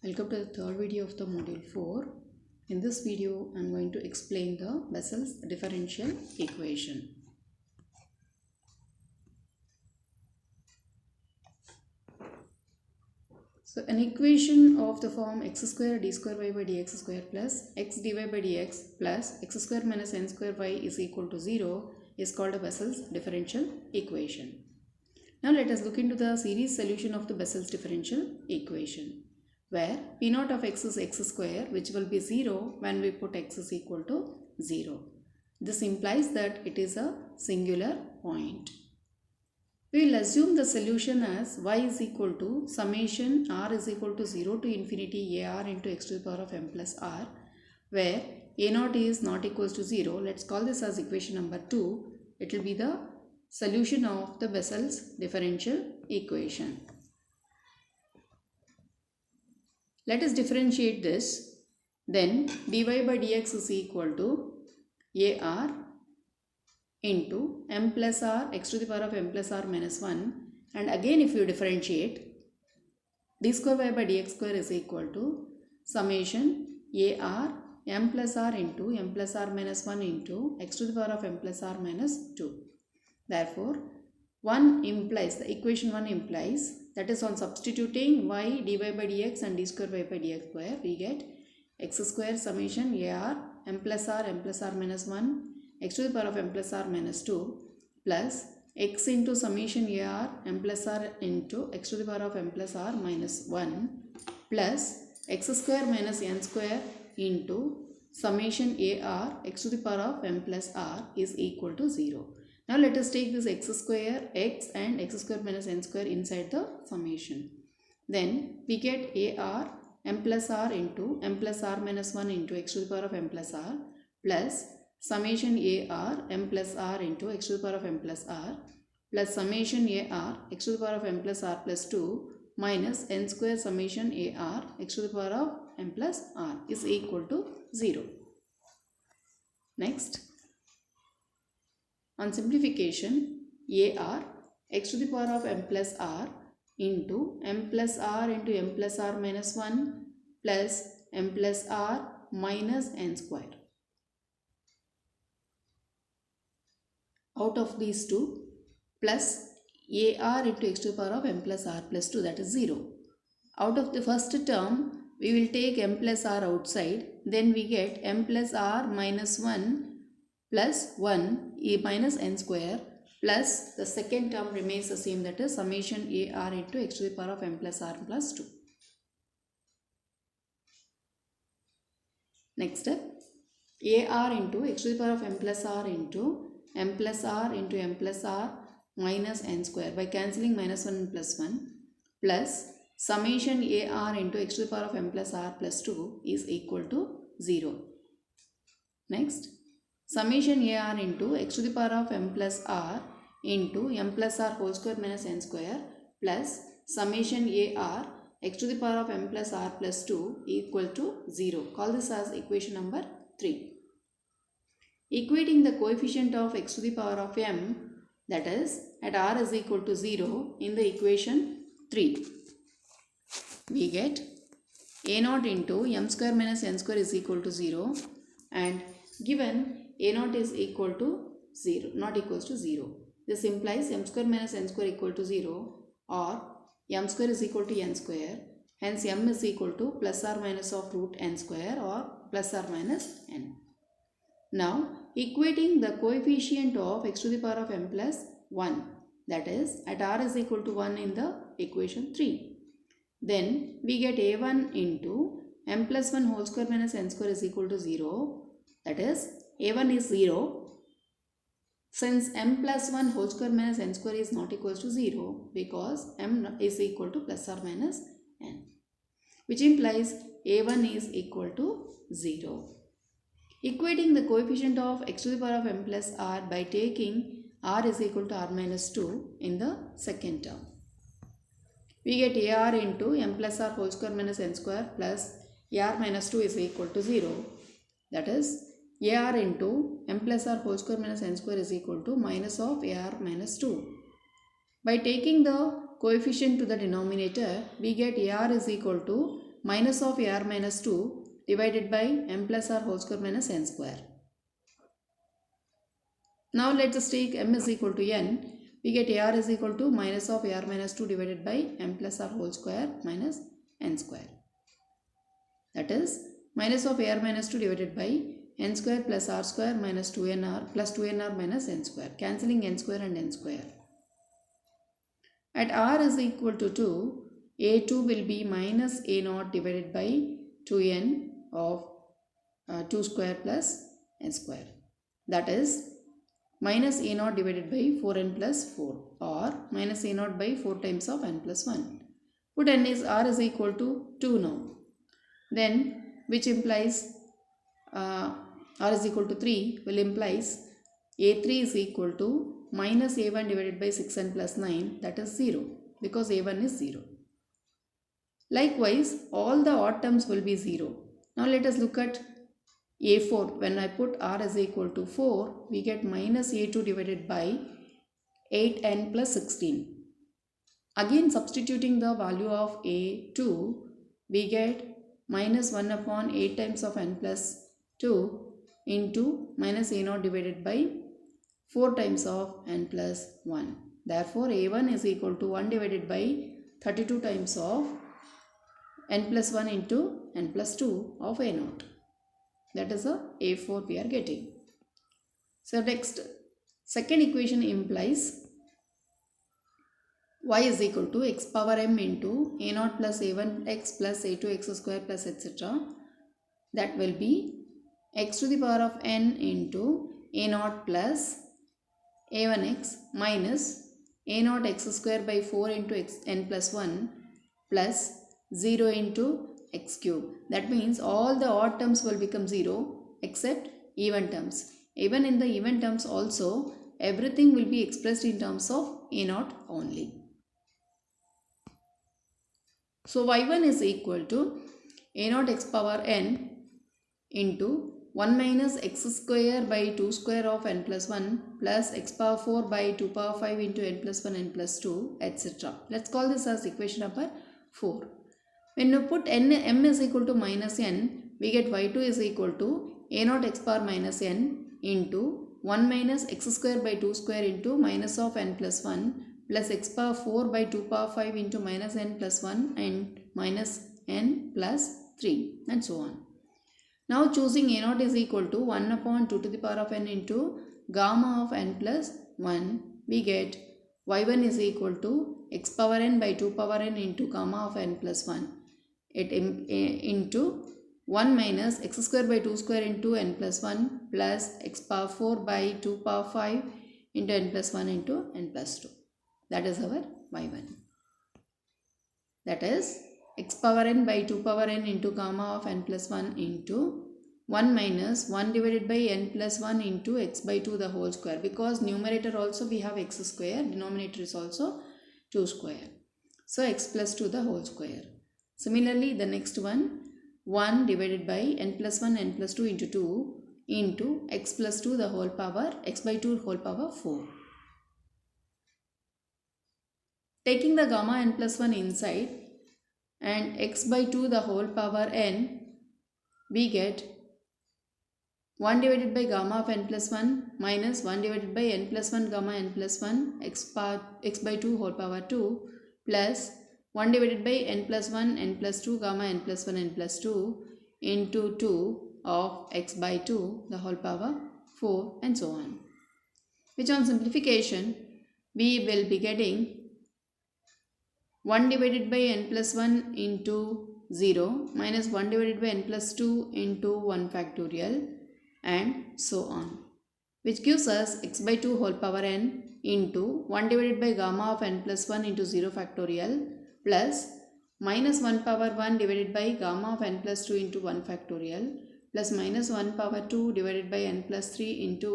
Welcome to the third video of the module 4. In this video, I am going to explain the Bessel's differential equation. So, an equation of the form x square d square y by dx square plus x dy by dx plus x square minus n square y is equal to 0 is called a Bessel's differential equation. Now, let us look into the series solution of the Bessel's differential equation, where p naught of x is x square, which will be 0 when we put x is equal to 0. This implies that it is a singular point. We will assume the solution as y is equal to summation r is equal to 0 to infinity ar into x to the power of m plus r, where a naught is not equals to 0. Let's call this as equation number 2. It will be the solution of the Bessel's differential equation. Let us differentiate this. Then dy by dx is equal to ar into m plus r x to the power of m plus r minus 1, and again if you differentiate, d square y by dx square is equal to summation ar m plus r into m plus r minus 1 into x to the power of m plus r minus 2. Therefore, the equation 1 implies, that is, on substituting y dy by dx and d square y by dx square, we get x square summation ar m plus r minus 1 x to the power of m plus r minus 2 plus x into summation ar m plus r into x to the power of m plus r minus 1 plus x square minus n square into summation ar x to the power of m plus r is equal to 0. Now let us take this x square x and x square minus n square inside the summation. Then we get ar m plus r into m plus r minus 1 into x to the power of m plus r plus summation ar m plus r into x to the power of m plus r plus summation ar x to the power of m plus r plus 2 minus n square summation ar x to the power of m plus r is equal to 0. Next, on simplification, ar x to the power of m plus r into m plus r into m plus r minus 1 plus m plus r minus n square. Out of these two, plus ar into x to the power of m plus r plus 2, that is 0. Out of the first term, we will take m plus r outside, then we get m plus r minus 1 plus 1 minus n square, plus the second term remains the same, that is summation ar into x to the power of m plus r plus 2. Next step, ar into x to the power of m plus r into m plus r into m plus r minus n square by cancelling minus 1 and plus 1 plus summation ar into x to the power of m plus r plus 2 is equal to 0. Next, summation ar into x to the power of m plus r into m plus r whole square minus n square plus summation ar x to the power of m plus r plus 2 equal to 0. Call this as equation number 3. Equating the coefficient of x to the power of m, that is at r is equal to 0, in the equation 3, we get a naught into m square minus n square is equal to 0, and given a naught is equal to 0, not equals to 0. This implies m square minus n square equal to 0, or m square is equal to n square. Hence m is equal to plus or minus of root n square or plus or minus n. Now equating the coefficient of x to the power of m plus 1, that is at r is equal to 1 in the equation 3. Then we get a1 into m plus 1 whole square minus n square is equal to 0, that is a1 is 0. Since m plus 1 whole square minus n square is not equals to 0, because m is equal to plus or minus n, which implies a1 is equal to 0. Equating the coefficient of x to the power of m plus r by taking r is equal to r minus 2 in the second term, we get ar into m plus r whole square minus n square plus ar minus 2 is equal to 0, that is ar into m plus r whole square minus n square is equal to minus of ar minus 2. By taking the coefficient to the denominator, we get ar is equal to minus of ar minus 2 divided by m plus r whole square minus n square. Now let us take m is equal to n. We get ar is equal to minus of ar minus 2 divided by m plus r whole square minus n square. That is minus of ar minus 2 divided by n square plus r square minus 2nr plus 2nr minus n square. Cancelling n square and n square. At r is equal to 2, a2 will be minus a0 divided by 2n of 2 square plus n square. That is minus a0 divided by 4n plus 4 or minus a0 by 4 times of n plus 1. Put n is r is equal to 2 now. Then which implies r is equal to 3 will implies a3 is equal to minus a1 divided by 6n plus 9, that is 0 because a1 is 0. Likewise all the odd terms will be 0. Now let us look at a4. When I put r is equal to 4, we get minus a2 divided by 8n plus 16. Again substituting the value of a2, we get minus 1 upon 8 times of n plus 2 into minus a0 divided by 4 times of n plus 1. Therefore a1 is equal to 1 divided by 32 times of n plus 1 into n plus 2 of a0. That is a a4 we are getting. So next, second equation implies y is equal to x power m into a0 plus a1x plus a2x square plus etc. That will be x to the power of n into a0 plus a1x minus a0 x square by 4 into n plus 1 plus 0 into x cube. That means all the odd terms will become 0 except even terms. Even in the even terms also, everything will be expressed in terms of a0 only. So y1 is equal to a0 x power n into 1 minus x square by 2 square of n plus 1 plus x power 4 by 2 power 5 into n plus 1 n plus 2 etc. Let's call this as equation number 4. When you put m is equal to minus n, we get y2 is equal to a0 x power minus n into 1 minus x square by 2 square into minus of n plus 1 plus x power 4 by 2 power 5 into minus n plus 1 and minus n plus 3 and so on. Now choosing a0 is equal to 1 upon 2 to the power of n into gamma of n plus 1, we get y1 is equal to x power n by 2 power n into gamma of n plus 1. It into 1 minus x square by 2 square into n plus 1 plus x power 4 by 2 power 5 into n plus 1 into n plus 2. That is our y1. That is x power n by 2 power n into gamma of n plus 1 into 1 minus 1 divided by n plus 1 into x by 2 the whole square, because numerator also we have x square, denominator is also 2 square. So x plus 2 the whole square. Similarly the next one, 1 divided by n plus 1 n plus 2 into 2 into x plus 2 the whole power, x by 2 whole power 4. Taking the gamma n plus 1 inside and x by 2 the whole power n, we get 1 divided by gamma of n plus 1 minus 1 divided by n plus 1 gamma n plus 1 x by 2 whole power 2 plus 1 divided by n plus 1 n plus 2 gamma n plus 1 n plus 2 into 2 of x by 2 the whole power 4 and so on. Which on simplification we will be getting 1 divided by n plus 1 into 0 minus 1 divided by n plus 2 into 1 factorial and so on, which gives us x by 2 whole power n into 1 divided by gamma of n plus 1 into 0 factorial plus minus 1 power 1 divided by gamma of n plus 2 into 1 factorial plus minus 1 power 2 divided by n plus 3 into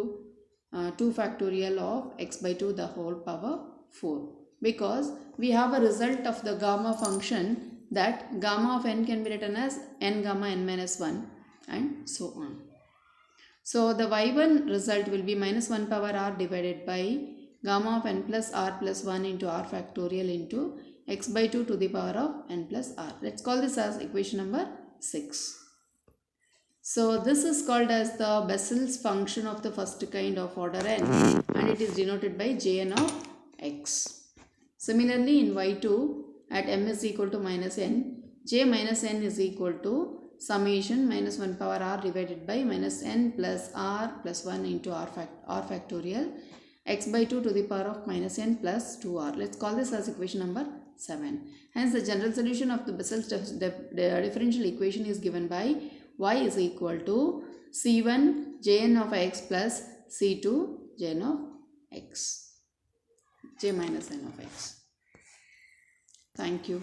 2 factorial of x by 2 the whole power 4, because we have a result of the gamma function that gamma of n can be written as n gamma n minus 1 and so on. So the y1 result will be minus 1 power r divided by gamma of n plus r plus 1 into r factorial into x by 2 to the power of n plus r. Let's call this as equation number 6. So this is called as the Bessel's function of the first kind of order n, and it is denoted by Jn of x. Similarly, in y2 at m is equal to minus n, j minus n is equal to summation minus 1 power r divided by minus n plus r plus 1 into r factorial x by 2 to the power of minus n plus 2r. Let's call this as equation number 7. Hence, the general solution of the Bessel's differential equation is given by y is equal to c1 jn of x plus c2 jn of x, j minus n of x. Thank you.